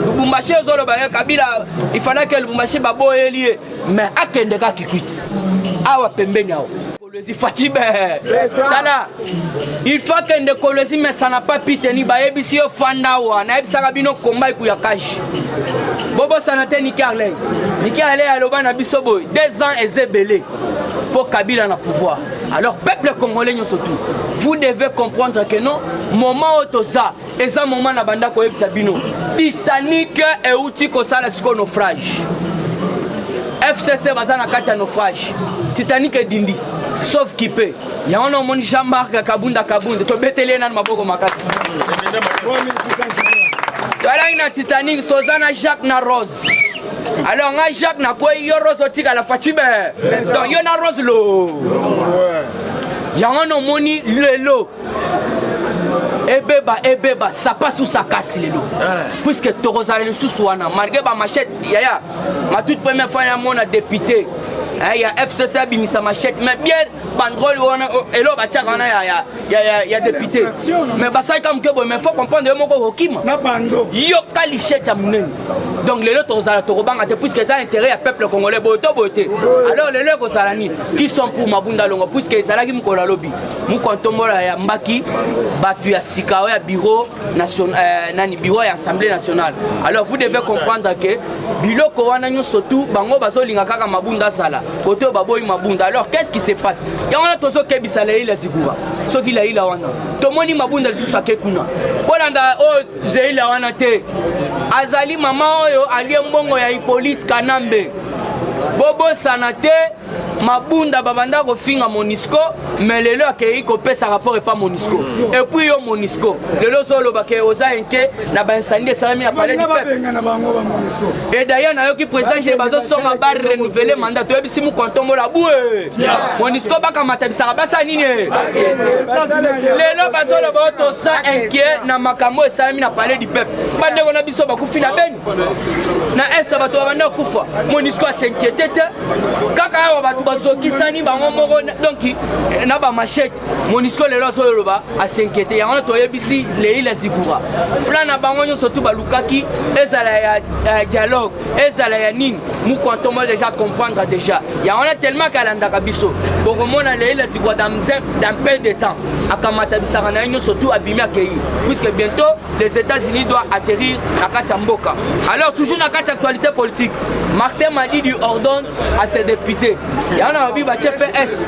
Lubumbashi yo zolo ba Kabila il fallait que Lubumbashi babo elie mais akende ka Kikwiti awa pembeni awa Kolwezi Fathibe tala il faut que ne Kolwezi mais ça n'a pas pu tenir ba ebisi yo fanda wa na ebisa kabino komba ku yakaji bobo sanate Nikarle aloba na biso boy 2 ans ezebele pour Kabila na pouvoir alors peuple congolais surtout vous devez comprendre que non moment otoza et ça moment na banda ko ebisa bino Titanic et outil ko sala siko naufrage FCC bazana kati ya naufrage Titanic et dindi sauf qui peut ya on moni Jean-Marc Kabunda to betele na maboko makasi voilà une Titanic tozana Jacques na Rose alors nga Jacques na quoi yo Rose otika la Fathibe donc yo na Rose lo ya on moni lelo ebeba ça passe ou ça casse les lots puisque Torozale le sous-wana malgré ba machette yaya ma toute première fois ya mon député il y a FCC abimisa machette mais bien bandrole et là batia kana il y a député mais basai comme que mais faut comprendre moko okima na bando yo kalichette ya munene donc les autres aux alatobanga puisque ça intérêt à peuple congolais boto boté alors les lego salani qui sont pour mabunda longo puisque ça qui mkola lobby mukontombola ya mbaki batu ya sikao ya bureau national nani bureau ya assemblée nationale alors vous devez comprendre que biloko wana nyo surtout bango bazolinga kaka mabunda sala côté baboyi mabunda alors qu'est-ce qui se passe yango tozo kebisa le ila zikuba soki la ila wana tomoni mabunda lisusu akekuna bolanda o zeila wana te azali mama oyo alie mbongo ya Hippolyte Kanambe bobo sanate mabunda babanda kofinga Monisco mais lelo akei kopesa rapport et pas Monisco et puis yo Monisco lelo solo bake oza enke na ba incendie salami na parler du peuple et d'ailleurs na yo ki président je bazo songa ba renouveler mandat to ebisi mu kontombo la boué Monisco baka matabisa basa nini lelo bazo lo ba to sa enke na makambo salami na parler du peuple bande kona biso bakufi na beni na esa bato banda kufa Monisco a s'inquiéter kaka yo bato bazokisani bango moko donc na ba machette Monisco lelo so loba a s'inquiéter yango to yebisi leila zikura plan na bango nyoso tu balukaki ezala ya dialogue ezala ya nini mu kontomo déjà comprendre déjà yango na tellement kalanda kabiso boko mona leila zikura dans peu de temps akamata bisaka na nyoso tu abimi akei puisque bientôt les États-Unis doivent atterrir à Katamboka alors toujours na carte actualité politique Martin Madidi ordonne à ses députés yana obi ba PS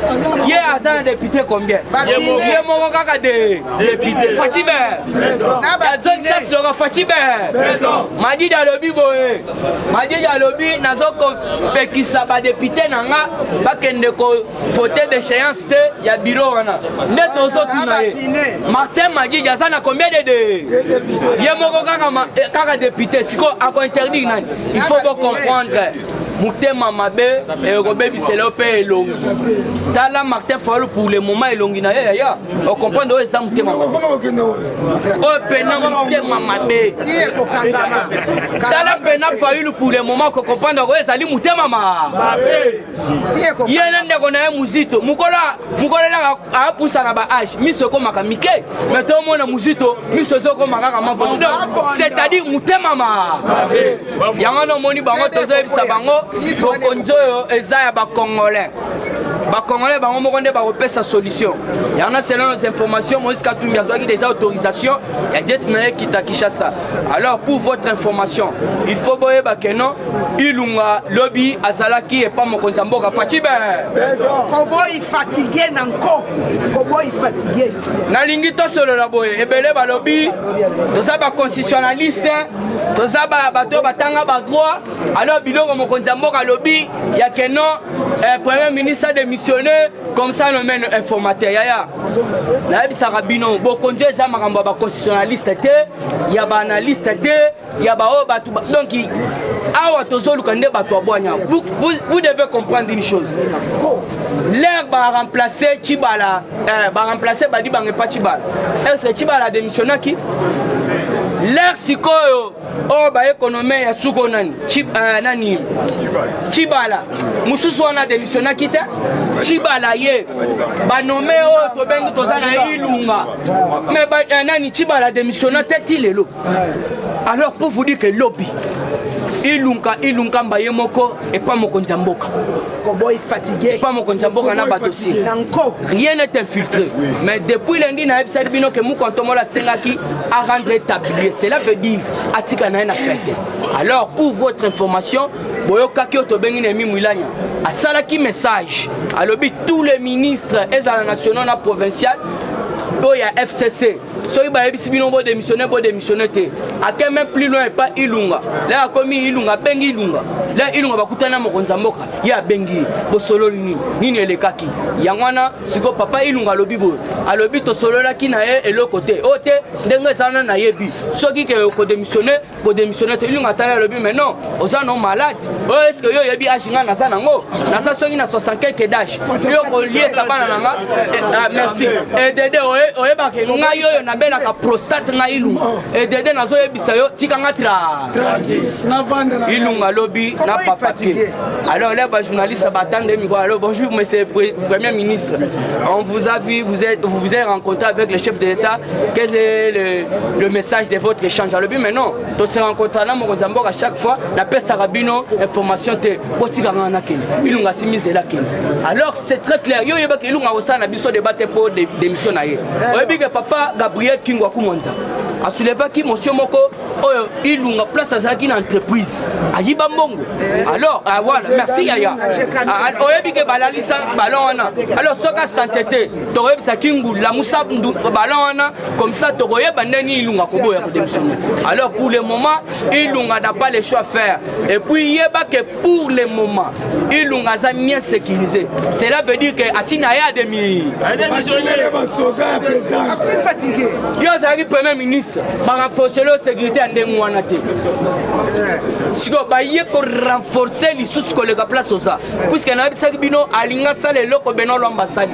ye azana député combien ye moko kaka de député Fatibe na zone ça c'est le Fatibe Madidi alobi boye Madidi alobi nazoko pekisa ba député nanga bakende ko voter d'échéance te ya bureau wana ndeto so tuna ye Martin Madidi azana combien de ye moko kaka député siko ako interdit nani il faut comprendre Moutema Mabe et Robert Bisselope et Longi. Tala Martin Fayulu pour le moment et Longi na ya. On comprend où est ça Moutema Mabe. Oh pena Moutema Mabe. Tala pena Fayulu pour le moment qu'on comprend où est ça Moutema Mabe. Yena ndeko na muzito. Mukola la a poussa na ba âge. Miso ko makamike. Mais tout le monde muzito, miso ko makaka mavo. C'est-à-dire Moutema Mabe. Yango moni bango tozo ebisa bango Bokonjoyo ezaya ba Congolais. Ba Congolais bango moko nde ba repesa solution. Yana selon nos informations Moïse Katumbi azwaki déjà autorisation ya jet na kita Kinshasa. Alors pour votre information, il faut boyeba que non Ilunga lobby azalaki et pas mokonzi mboka Fatibe. Kobo il fatigué nanko. Kobo il fatigué. Na lingi to solo la boye ebele ba lobby toza ba constitutionnaliste toza ba bato batanga ba droit alors biloko mokonzi mboka lobby ya que non premier ministre démissionné comme ça le mène informateur yaya na bisa rabino bokonzi eza makambo ba constitutionnaliste te ya ba analyste te ya ba o batu donc awa tozoluka nde bato abonya vous devez comprendre une chose l'air va remplacer Chibala va remplacer Badi Bange pas Chibala est-ce que Chibala a démissionné qui l'air sikoyo oh ba économie ya suko nani nani Chibala mususu wana démissionné qui te Chibala ye ba nommé oh to bengi to zana Ilunga mais ba nani Chibala démissionné te lelo alors pour vous dire que lobby Ilunga mbaye moko et pas mokonzi mboka. Kobo est fatigué. Pas mokonzi mboka na ba dossier. Rien n'est infiltré. Mais depuis lundi na ebisa bino que mu kontomo la sengaki à rendre établi. Cela veut dire atika na na perte. Alors pour votre information, boyoka ki otobengi na mimulanya. A salaki message. Alobi tous les ministres et à la nationale na provinciale boya FCC. Soy ba ebisi bino bo démissionner te. A même plus loin pas Ilunga. Là comme Ilunga bengi Ilunga. Là Ilunga bakutana mokonza mboka. Ya bengi bo solo nini elekaki. Yangwana siko papa Ilunga lobibo. Alobi to solo la ki na e elokote. Ote ndenge sana na yebi. Soki ke ko démissionner te Ilunga tala lobi mais non, oza non malade. Oh est-ce que yo yebi ashinga na sana ngo. Na sa soki na 65 d'âge. Yo ko lié sa bana nanga. Merci. Et dede oye ba ke nga yo na babelaka prostate nga ilunga edede nazoyebisa yo tikanga ilunga lobi na papake. Alors là journaliste batande miko. Alors bonjour monsieur premier ministre, on vous a vu, vous vous êtes rencontré avec le chef de l'État. Quel est le message de votre échange? Alors mais non, on se rencontre là Mokonzamboka à chaque fois na pesa rabino information te potikanga na kene ilunga simize la kene. Alors c'est très clair yo yeba ke ilunga osana biso débattre pour démission na ye. Oyebi que papa Gabriel Kingwa Kumonza a soulevé qui monsieur moko oyo ilunga place azaki na entreprise ayiba mbongo. Alors voilà, merci Yaya. Oyebi ke balalisa ballon wana. Alors soka santé toyebi sa kingu la musa ballon wana comme ça toyeba ndeni ilunga kobo ya démissionner. Alors pour le moment ilunga n'a pas le choix à faire. Et puis yeba que pour le moment ilunga za bien sécurisé. Cela veut dire que asina ya demi fatigué. Yo zaki premier ministre ba renforcer la sécurité en wana te. Siko ba ye ko renforcer les sous collègues place oza. Puisque na bisaki bino alinga sale loko Benoît Lwamba sali.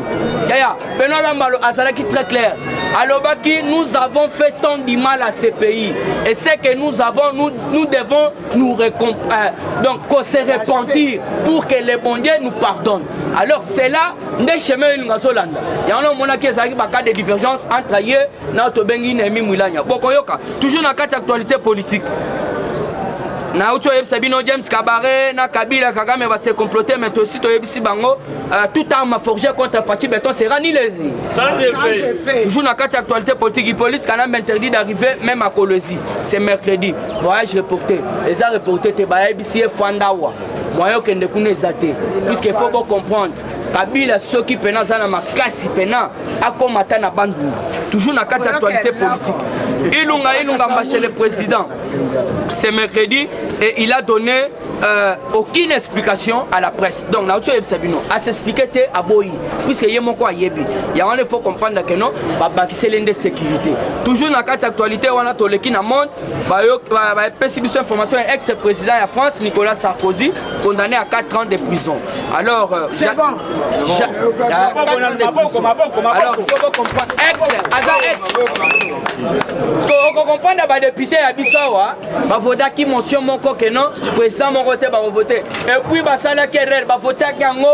Yaya Benoît Lwamba azalaki très clair. Alobaki nous avons fait tant de mal à ces pays et c'est que nous devons nous donc se repentir pour que les bons dieux nous pardonnent. Alors c'est là des chemins ilunga solanda. Il y a un moment qui ezaki ba cas de divergence entre ye na Tobengi na Emi Mwilanya. Bokoyoka toujours dans quatre actualité politique. Na uto yebisa bino James Kabaré na Kabila Kagame va se comploter mais aussi to yebisi bango toute arme forgée contre Fatih Beton sera ni les sans effet. Toujours dans quatre actualité politique Canam interdit d'arriver même à Kolwezi. C'est mercredi. Voyage reporté. Les a reporté te ba yebisi Fandawa. Moyo kende kuna ezate. Puisqu'il faut comprendre Kabila ceux qui pena zana makasi pena akomata na bandu. Toujours dans quatre actualité politique. Ilunga marché le président. C'est mercredi et il a donné aucune explication à la presse. Donc, Naoto Sabino a s'expliqué à Boyi, puisque Yemoko a Yebi. Il faut comprendre que non, c'est l'une des sécurités. Toujours dans la carte actualité, on a tout le qui n'a monde, une information ex-président de la France, Nicolas Sarkozy, condamné à 4 ans de prison. Alors, c'est bon. Alors, il faut comprendre. Parce qu'on comprend que les députés à Bissawa, va voter qui mentionne mon coq non, président mon côté va voter. Et puis Basala Kerel va voter à Gango,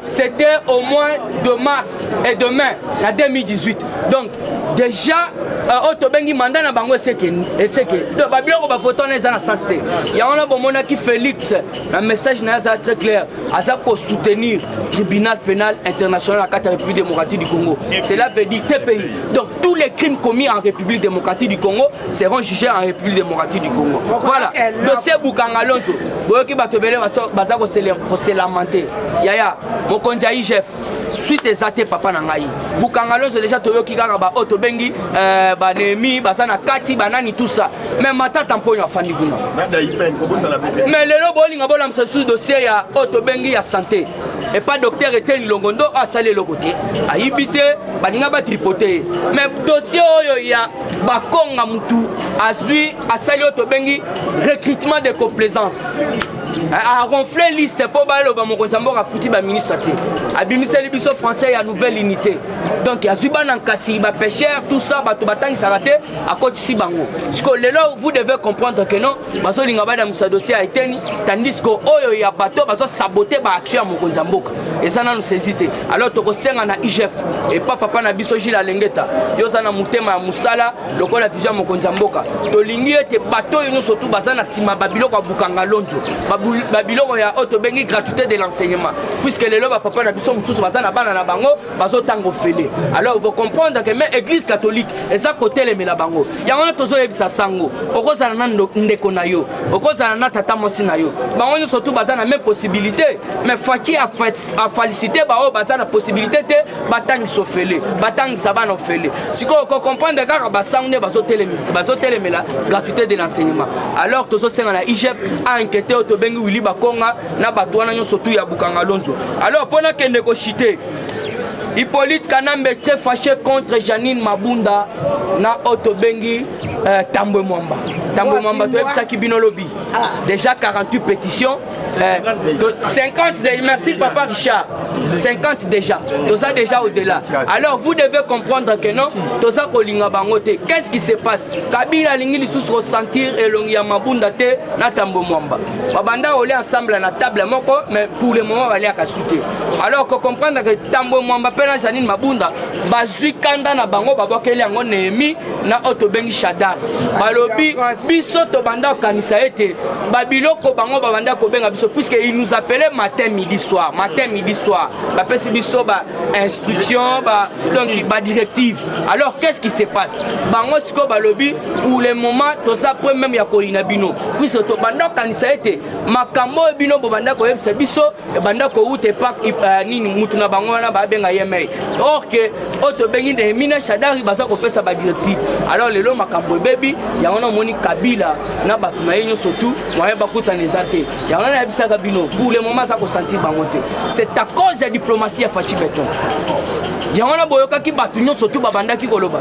c'était au mois de mars et demain, en 2018. Donc déjà, Otobengi mandat na bango c'est que donc Babylon va voter dans la santé. Il y a un bon qui Félix, un message n'a pas très clair, à ça pour soutenir le tribunal pénal international à la République démocratique du Congo. Cela veut dire tes pays. Donc tous les crimes commis en République démocratique du Congo seront jugés en République démocratique du Congo. Voilà. Dossier Bukanga Lonzo. Boyoki batobele baza ko se lamenter. Yaya, mokonzi ya IGF. Suite ezate papa na ngai. Bukanga Lonzo déjà toyoki kaka ba Otobengi ba Nemi basana kati banani tout ça. Mais matata mponyo afandi kuna. Mais lelo bolinga bola msesu dossier ya Otobengi ya santé. Et pas docteur Etienne Longondo a salé le côté. A ibité baninga ba tripoter. Mais dossier oyo ya bakonga mutu azui a salé Otobengi recrutement de complaisance. A ronflé liste pour balo ba mokonzambo ka futi ba ministre té. Abimisa libiso français ya nouvelle unité. Donc ya zuba nan kasi ba pêcheur tout ça ba to batangi saraté à côté si bango. Parce que lelo vous devez comprendre que non, baso linga ba da musa dossier a été tandis que oyo ya bato baso saboter ba action ya mokonzambo. Et ça na nous saisité. Alors to ko senga na IGF et pas papa na biso Gilles Alengeta. Yo za na mutema ya musala lokola vision mokonzambo. To lingi ete bato yo surtout bazana sima babilo kwa Bukanga Lonzo. Babylon ya Otobengi gratuité de l'enseignement puisque les lois papa na biso mususu bazana bana na bango bazo tango fele. Alors il faut comprendre que même église catholique et ça côté les mela bango ya wana tozo yebisa sango okozana na ndeko na yo okozana na tata mosi na yo bango surtout bazana même possibilité mais fati a féliciter bao bazana possibilité te batangi so fele batangi sabana fele siko ko comprendre que basango bazo telemela gratuité de l'enseignement. Alors tozo senga na IGF a inquiété Otobengi Willy Bakonga na batwana nyo surtout ya Bukanga Lonzo. Alors pendant que négocier Hippolyte Kanambe très fâché contre Janine Mabunda na Otobengi Tambwe Mwamba. Tambwe Mwamba, tu as vu ça lobby. Déjà 48 pétitions. 50, merci papa Richard. 50 déjà. Tout ça déjà au-delà. Alors vous devez comprendre que non, tout ça kolinga bangote. Qu'est-ce qui se passe? Kabila lingi sous ressentir et longia Mabunda te na Tambwe Mwamba. Babanda olé ensemble à la table moko, mais pour le moment on va aller à souter. Alors qu'on comprendre que Tambwe Mwamba pena Janine Mabunda bazui kanda na bango babokeli yango Nehemi na Otobengi Shadar. Balobi biso to banda kanisa ete babiloko bango babanda ko benga biso puisque il nous appelait matin midi soir ba pesi biso ba instruction ba donc ba directive. Alors qu'est-ce qui se passe? Bango siko balobi pour le moment to ça point même ya ko inabino puisque to banda kanisa ete makambo bino banda ko yebisa biso banda ko ute pak nini mutu na bango na ba benga yemei. Or que Otobengi Nehemi na Shadar baza ko pesa ba directive. Alors lelo makambo baby ya wana moni Kabila na batu na yenyo surtout moyen bakuta nezate ya wana na bisaka bino pour le moment ça ko sentir bangote c'est à cause de la diplomatie ya Fachi Beton ya wana boyoka ki batu nyo surtout babanda ki koloba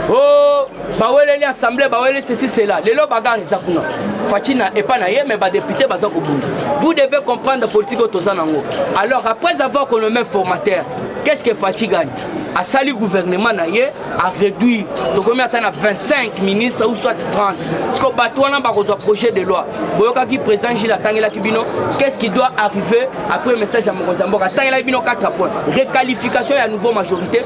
oh bawele ni assemblée bawele ceci cela lelo bagarre za kuna Fachi na epa na ye mais ba député baza ko bundu vous devez comprendre la politique autosanango. Alors après avoir qu'on le met formateur qu'est-ce que Fachi gagne? A sali gouvernement naie a réduit donc on attend à 25 ministres ou soit 30 parce que batouana ba reçoit projet de loi boyoka qui présent Gilles Tangela Kibino qu'est-ce qui doit arriver après le message à Mozambique Tangela Kibino 4 points réqualification et à nouveau majorité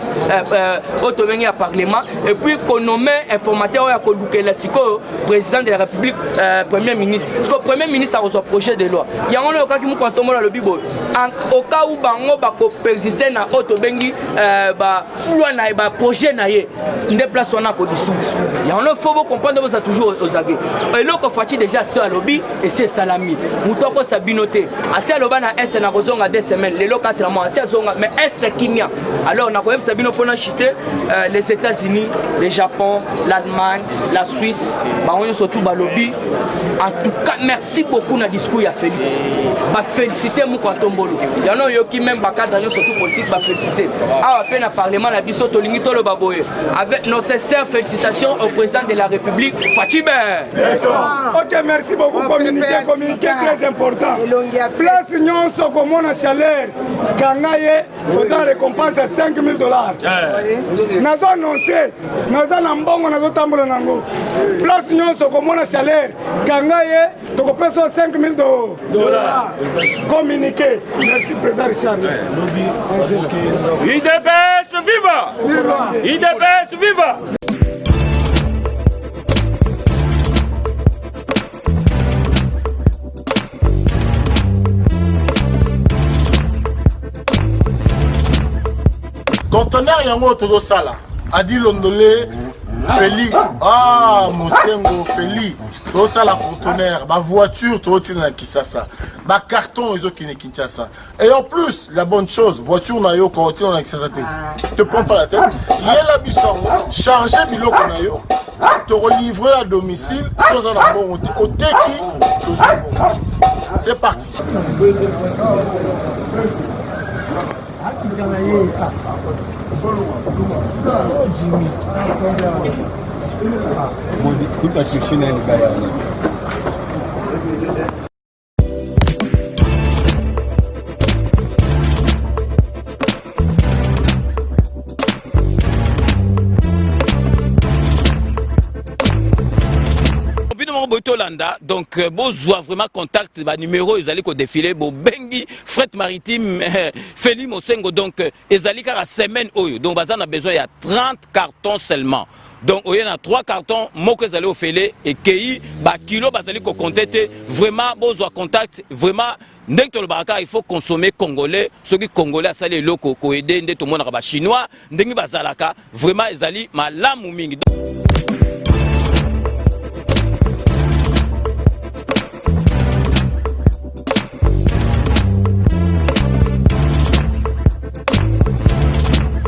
Otobengi à parlement et puis qu'on nomme informateur à Kolukela Siko président de la République premier ministre parce que premier ministre a reçoit projet de loi il y a un cas qui nous contourne le bibo au cas où bango ba ko persister na Otobengi loi na ba projet na ye ndé place on a ko dissous il y a faut comprendre ça toujours aux aguets et là ko Fachi déjà c'est à lobby et c'est salami mutoko sabinoté assez loba na est na kozonga 2 semaines les 4 mois assez zonga mais est kimia alors na ko sabino pona chiter les États-Unis le Japon l'Allemagne la Suisse ba on surtout ba lobby en tout cas merci beaucoup na discours ya Félix ba féliciter mu kwa tombolo il y en a yo qui même ba cadre surtout politique ba féliciter à peine parlement la biso tolingi tolo baboye avec nos sincères félicitations au président de la République Fachi Beton. Ok, merci beaucoup. Communiqué très important. Place nyonso komona chaleur kangaye faisant récompense à $5,000. Nazo annoncé nazo na mbongo nazo tambola nango. Place nyonso komona chaleur kangaye tokopesa $5,000. Communiqué. Merci président Richard. IDPS viva! IDPS viva! Conteneur yango todo sala adi londolé Feli Mosengo Feli todo sala conteneur ba voiture todo tina na Kisasa ba carton ezo kine Kinshasa et en plus la bonne chose voiture na yo ko tina na Kisasa te prends pas la tête yela bisongo charger biloko na yo te relivrer à domicile sans un bon au teki to zubo c'est parti. Donc, besoin vraiment contact, numéro, ils allaient défiler, bengi, fret maritime, Feli Mosengo, donc, ils allaient à semaine, donc, on a besoin, il y a 30 cartons seulement. Donc, il y a 3 cartons, moi que vous allez au filet, et qui, kilo, vous allez compter, vraiment, besoin contact, vraiment, il faut consommer congolais, ceux qui congolais, ça les locaux, aider, tout le monde, chinois, vraiment, ils allaient, ma lame ou mingi.